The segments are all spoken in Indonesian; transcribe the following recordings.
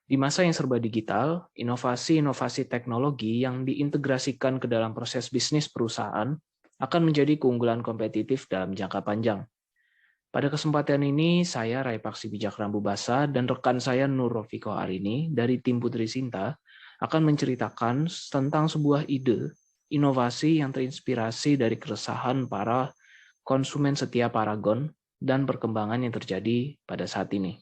Di masa yang serba digital, inovasi-inovasi teknologi yang diintegrasikan ke dalam proses bisnis perusahaan akan menjadi keunggulan kompetitif dalam jangka panjang. Pada kesempatan ini, saya Rai Paksi Bijak Rambu Basa dan rekan saya Nur Rofiko Arini dari tim Putri Sinta akan menceritakan tentang sebuah ide, inovasi yang terinspirasi dari keresahan para konsumen setia Paragon dan perkembangan yang terjadi pada saat ini.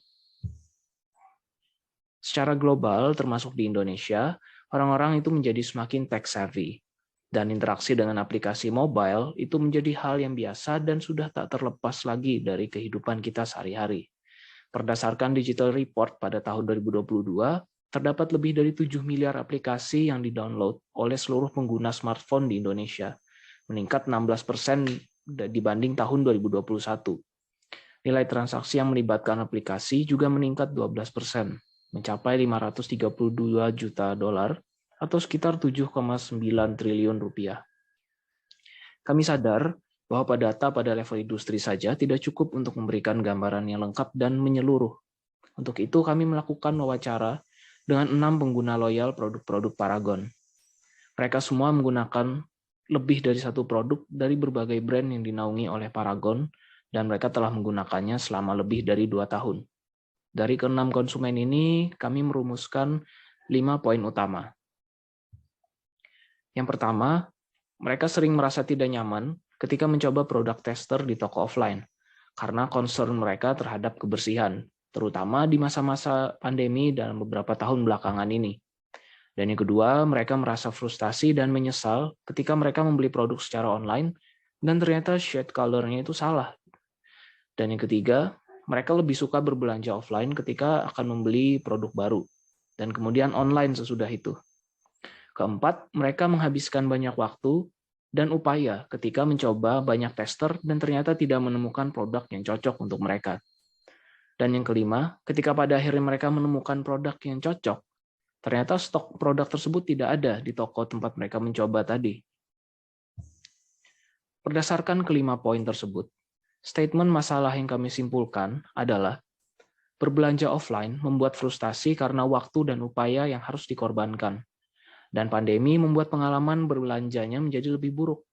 Secara global, termasuk di Indonesia, orang-orang itu menjadi semakin tech-savvy. Dan interaksi dengan aplikasi mobile itu menjadi hal yang biasa dan sudah tak terlepas lagi dari kehidupan kita sehari-hari. Berdasarkan Digital Report pada tahun 2022, terdapat lebih dari 7 miliar aplikasi yang didownload oleh seluruh pengguna smartphone di Indonesia, meningkat 16% dibanding tahun 2021. Nilai transaksi yang melibatkan aplikasi juga meningkat 12%. Mencapai 532 juta dolar atau sekitar 7,9 triliun rupiah. Kami sadar bahwa data pada level industri saja tidak cukup untuk memberikan gambaran yang lengkap dan menyeluruh. Untuk itu kami melakukan wawancara dengan 6 pengguna loyal produk-produk Paragon. Mereka semua menggunakan lebih dari satu produk dari berbagai brand yang dinaungi oleh Paragon dan mereka telah menggunakannya selama lebih dari 2 tahun. Dari ke-6 konsumen ini, kami merumuskan 5 poin utama. Yang pertama, mereka sering merasa tidak nyaman ketika mencoba produk tester di toko offline, karena concern mereka terhadap kebersihan, terutama di masa-masa pandemi dalam beberapa tahun belakangan ini. Dan yang kedua, mereka merasa frustasi dan menyesal ketika mereka membeli produk secara online, dan ternyata shade color-nya itu salah. Dan yang ketiga, mereka lebih suka berbelanja offline ketika akan membeli produk baru, dan kemudian online sesudah itu. Keempat, mereka menghabiskan banyak waktu dan upaya ketika mencoba banyak tester dan ternyata tidak menemukan produk yang cocok untuk mereka. Dan yang kelima, ketika pada akhirnya mereka menemukan produk yang cocok, ternyata stok produk tersebut tidak ada di toko tempat mereka mencoba tadi. Berdasarkan kelima poin tersebut, statement masalah yang kami simpulkan adalah berbelanja offline membuat frustasi karena waktu dan upaya yang harus dikorbankan. Dan pandemi membuat pengalaman berbelanjanya menjadi lebih buruk.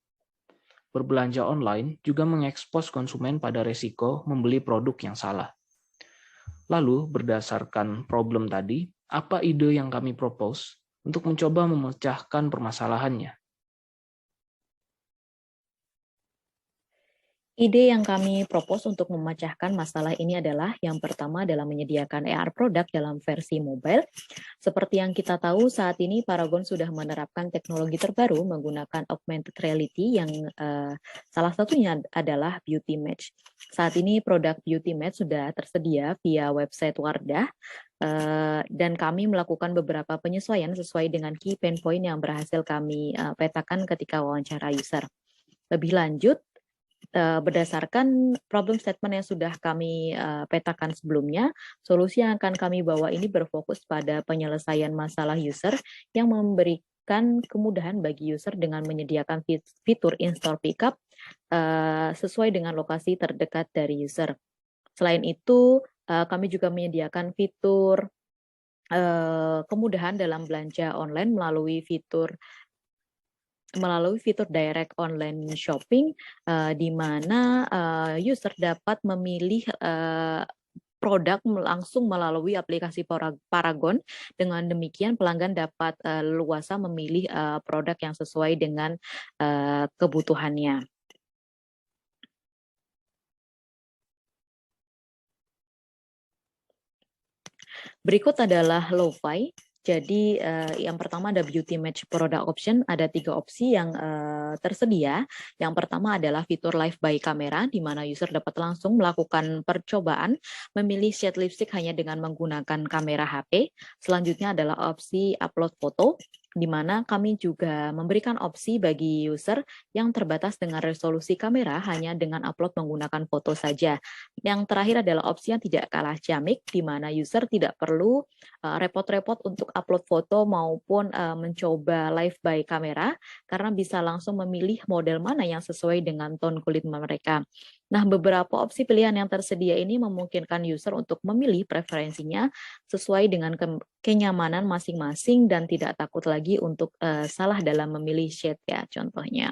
Berbelanja online juga mengekspos konsumen pada resiko membeli produk yang salah. Lalu, berdasarkan problem tadi, apa ide yang kami propose untuk mencoba memecahkan permasalahannya? Ide yang kami propose untuk memecahkan masalah ini adalah yang pertama adalah menyediakan AR produk dalam versi mobile. Seperti yang kita tahu saat ini Paragon sudah menerapkan teknologi terbaru menggunakan augmented reality yang salah satunya adalah Beauty Match. Saat ini produk Beauty Match sudah tersedia via website Wardah dan kami melakukan beberapa penyesuaian sesuai dengan key pain point yang berhasil kami petakan ketika wawancara user. Lebih lanjut, berdasarkan problem statement yang sudah kami petakan sebelumnya, solusi yang akan kami bawa ini berfokus pada penyelesaian masalah user yang memberikan kemudahan bagi user dengan menyediakan fitur in-store pickup sesuai dengan lokasi terdekat dari user. Selain itu, kami juga menyediakan fitur kemudahan dalam belanja online melalui fitur direct online shopping, di mana user dapat memilih produk langsung melalui aplikasi Paragon. Dengan demikian pelanggan dapat leluasa memilih produk yang sesuai dengan kebutuhannya. Berikut adalah Lo-Fi. Jadi yang pertama ada Beauty Match Product Option, ada 3 opsi yang tersedia. Yang pertama adalah fitur Live by Camera, di mana user dapat langsung melakukan percobaan memilih shade lipstick hanya dengan menggunakan kamera HP. Selanjutnya adalah opsi Upload Foto, di mana kami juga memberikan opsi bagi user yang terbatas dengan resolusi kamera hanya dengan upload menggunakan foto saja. Yang terakhir adalah opsi yang tidak kalah ciamik, di mana user tidak perlu repot-repot untuk upload foto maupun mencoba live by kamera, karena bisa langsung memilih model mana yang sesuai dengan tone kulit mereka. Nah, beberapa opsi pilihan yang tersedia ini memungkinkan user untuk memilih preferensinya sesuai dengan kenyamanan masing-masing dan tidak takut lagi untuk salah dalam memilih shade ya contohnya.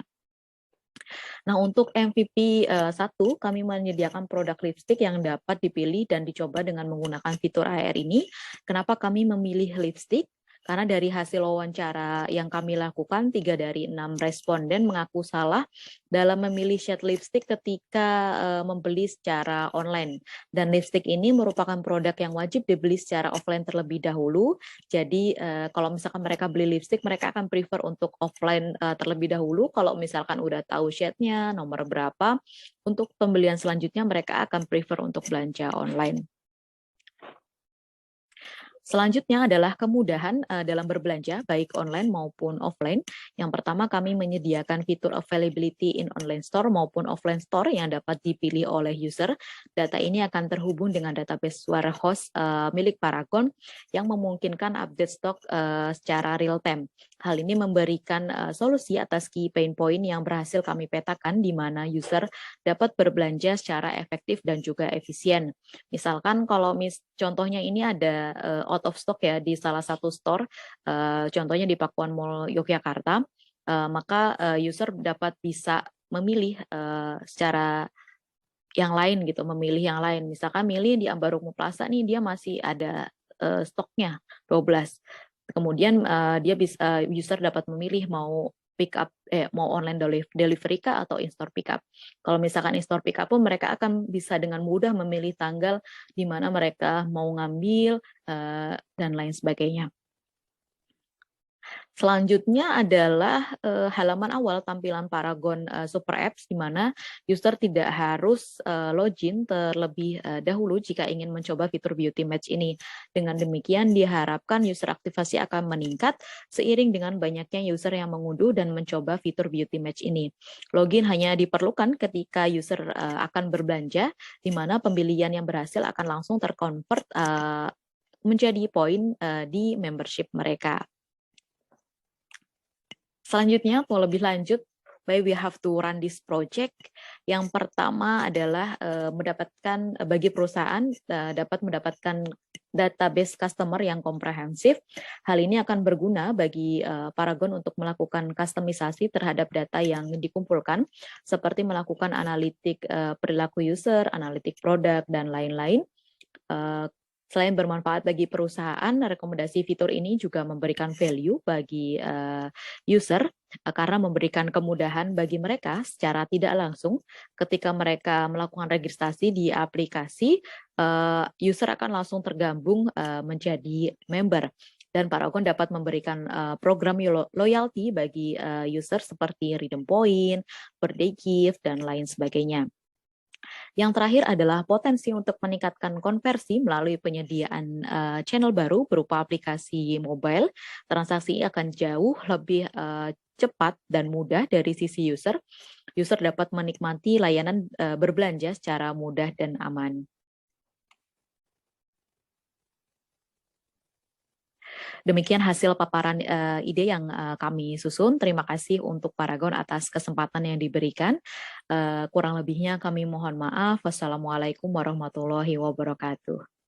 Nah, untuk MVP 1, kami menyediakan produk lipstick yang dapat dipilih dan dicoba dengan menggunakan fitur AR ini. Kenapa kami memilih lipstick? Karena dari hasil wawancara yang kami lakukan, 3 dari 6 responden mengaku salah dalam memilih shade lipstick ketika membeli secara online. Dan lipstick ini merupakan produk yang wajib dibeli secara offline terlebih dahulu. Jadi kalau misalkan mereka beli lipstick, mereka akan prefer untuk offline terlebih dahulu. Kalau misalkan udah tahu shade-nya, nomor berapa, untuk pembelian selanjutnya mereka akan prefer untuk belanja online. Selanjutnya adalah kemudahan dalam berbelanja, baik online maupun offline. Yang pertama, kami menyediakan fitur availability in online store maupun offline store yang dapat dipilih oleh user. Data ini akan terhubung dengan database warehouse milik Paragon yang memungkinkan update stok secara real time. Hal ini memberikan solusi atas key pain point yang berhasil kami petakan di mana user dapat berbelanja secara efektif dan juga efisien. Misalkan kalau contohnya ini ada out of stock ya di salah satu store, contohnya di Pakuan Mall Yogyakarta, maka user dapat bisa memilih secara yang lain gitu, memilih yang lain. Misalkan milih di Ambarukmo Plaza nih, dia masih ada stoknya 12. Kemudian dia bisa user dapat memilih mau pick up mau online delivery kah atau in-store pick up. Kalau misalkan in-store pick up pun mereka akan bisa dengan mudah memilih tanggal di mana mereka mau ngambil dan lain sebagainya. Selanjutnya adalah halaman awal tampilan Paragon Super Apps di mana user tidak harus login terlebih dahulu jika ingin mencoba fitur Beauty Match ini. Dengan demikian diharapkan user aktivasi akan meningkat seiring dengan banyaknya user yang mengunduh dan mencoba fitur Beauty Match ini. Login hanya diperlukan ketika user akan berbelanja, di mana pembelian yang berhasil akan langsung terkonvert menjadi poin di membership mereka. Selanjutnya, mau lebih lanjut, why we have to run this project. Yang pertama adalah bagi perusahaan dapat mendapatkan database customer yang komprehensif. Hal ini akan berguna bagi Paragon untuk melakukan kustomisasi terhadap data yang dikumpulkan, seperti melakukan analitik perilaku user, analitik produk, dan lain-lain. Selain bermanfaat bagi perusahaan, rekomendasi fitur ini juga memberikan value bagi user karena memberikan kemudahan bagi mereka secara tidak langsung ketika mereka melakukan registrasi di aplikasi, user akan langsung tergabung menjadi member. Dan Paragon dapat memberikan program loyalty bagi user seperti redeem point, birthday gift, dan lain sebagainya. Yang terakhir adalah potensi untuk meningkatkan konversi melalui penyediaan channel baru berupa aplikasi mobile. Transaksi akan jauh lebih cepat dan mudah dari sisi user. User dapat menikmati layanan berbelanja secara mudah dan aman. Demikian hasil paparan ide yang kami susun. Terima kasih untuk Paragon atas kesempatan yang diberikan. Kurang lebihnya kami mohon maaf. Wassalamualaikum warahmatullahi wabarakatuh.